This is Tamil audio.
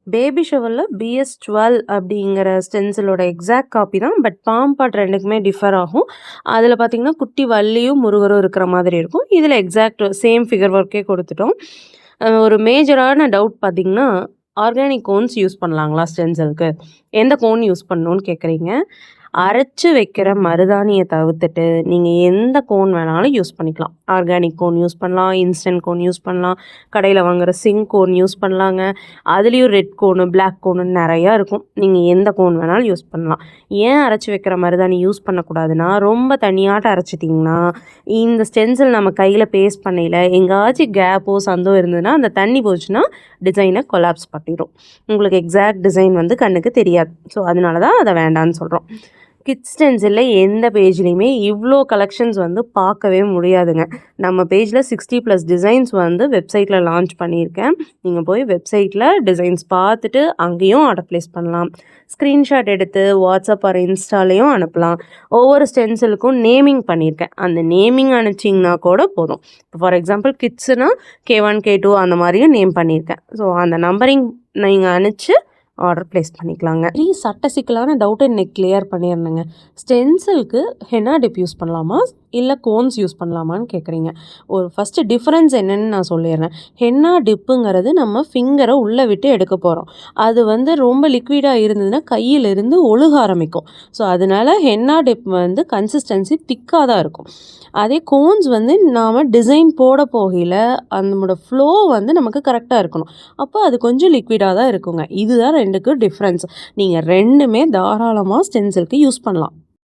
பேபி ஷவர்ல BS12 அப்படிங்கிற ஸ்டென்சிலோட எக்ஸாக்ட் காப்பி தான். பட் பாம் பார்ட் 2க்குமே டிஃபர் ஆகும். அதில பார்த்தீங்கன்னா, குட்டி வள்ளியும், முருகரும் இருக்கிற மாதிரி இருக்கும். இதில எக்ஸாக்ட் சேம் ஃபிகர் ஒர்க்கே குடுத்துட்டோம். ஒரு மேஜரான டவுட் பார்த்தீங்கன்னா, ஆர்கானிக் கோன்ஸ் யூஸ் பண்ணலாங்களா ஸ்டென்சிலுக்கு? எந்த கோன் யூஸ் பண்ணணும்னு கேட்குறீங்க. அரைச்சு வைக்கிற மருதாணிய தவிர்த்துட்டு, நீங்க எந்த கோன் வேணாலும் யூஸ் பண்ணிக்கலாம். ஆர்கானிக் கோன் யூஸ் பண்ணலாம், இன்ஸ்டன்ட் கோன் யூஸ் பண்ணலாம், கடையில வாங்குற சிங்க் கோன் யூஸ் பண்ணலாங்க. அதுலேயும் ரெட் கோனு, பிளாக் கோனுன்னு நெறையா இருக்கும். நீங்க எந்த கோன் வேணாலும் யூஸ் பண்ணலாம். ஏன் அரைச்சு வைக்கிற மருதாணி யூஸ் பண்ணக்கூடாதுன்னா, ரொம்ப தண்ணியாட்டம் அரைச்சிட்டிங்கன்னா, இந்த ஸ்டென்சில் நம்ம கையில பேஸ்ட் பண்ணையில எங்கேயாச்சும் கேப்போ, சந்தோ இருந்ததுன்னா, அந்த தண்ணி போச்சுன்னா டிசைனை கொலாப்ஸ் பண்ணிரும். உங்களுக்கு எக்ஸாக்ட் டிசைன் வந்து கண்ணுக்கு தெரியாது. ஸோ அதனால தான் அத வேண்டான்னு சொல்றோம். கிட்ஸ் ஸ்டென்சில்ல எந்த பேஜ்லேயுமே இவ்வளோ கலெக்ஷன்ஸ் வந்து பார்க்கவே முடியாதுங்க. நம்ம பேஜில் 60+ டிசைன்ஸ் வந்து வெப்சைட்டில் லான்ச் பண்ணியிருக்கேன். நீங்கள் போய் வெப்சைட்டில் டிசைன்ஸ் பார்த்துட்டு அங்கேயும் ஆர்டர் ப்ளேஸ் பண்ணலாம். ஸ்க்ரீன்ஷாட் எடுத்து வாட்ஸ்அப் ஆர் இன்ஸ்டாலேயும் அனுப்பலாம். ஒவ்வொரு ஸ்டென்சிலுக்கும் நேமிங் பண்ணியிருக்கேன். அந்த நேமிங் அனுப்பிச்சிங்கன்னா கூட போதும். ஃபார் எக்ஸாம்பிள் கிட்ஸுனா K1 K2 அந்த மாதிரியும் நேம் பண்ணியிருக்கேன். ஸோ அந்த நம்பரிங் நீங்கள் அனுப்பிச்சு ஆர்டர் ப்ளேஸ் பண்ணிக்கலாங்க. சட்ட சிக்கலான டவுட்டை இன்னைக்கு கிளியர் பண்ணியிருந்தேங்க. ஸ்டென்சிலுக்கு ஹென்னா டிப் யூஸ் பண்ணலாமா இல்லை கோன்ஸ் யூஸ் பண்ணலாமான்னு கேட்குறீங்க. ஒரு ஃபஸ்ட்டு டிஃப்ரென்ஸ் என்னன்னு நான் சொல்லிடுறேன். ஹென்னா டிப்புங்கிறது நம்ம ஃபிங்கரை உள்ளே விட்டு எடுக்க போகிறோம். அது வந்து ரொம்ப லிக்விடாக இருந்ததுன்னா கையிலிருந்து ஒழுக ஆரம்பிக்கும். ஸோ அதனால ஹென்னா டிப் வந்து கன்சிஸ்டன்சி திக்காக தான் இருக்கும். அதே கோன்ஸ் வந்து நாம் டிசைன் போட போகையில் நம்மளோட ஃப்ளோ வந்து நமக்கு கரெக்டாக இருக்கணும். அப்போ அது கொஞ்சம் லிக்விடாக தான் இருக்குங்க. இதுதான் 2க்கும் டிஃப்ரென்ஸ். நீங்கள் 2மே தாராளமாக ஸ்டென்சிலுக்கு யூஸ் பண்ணலாம்.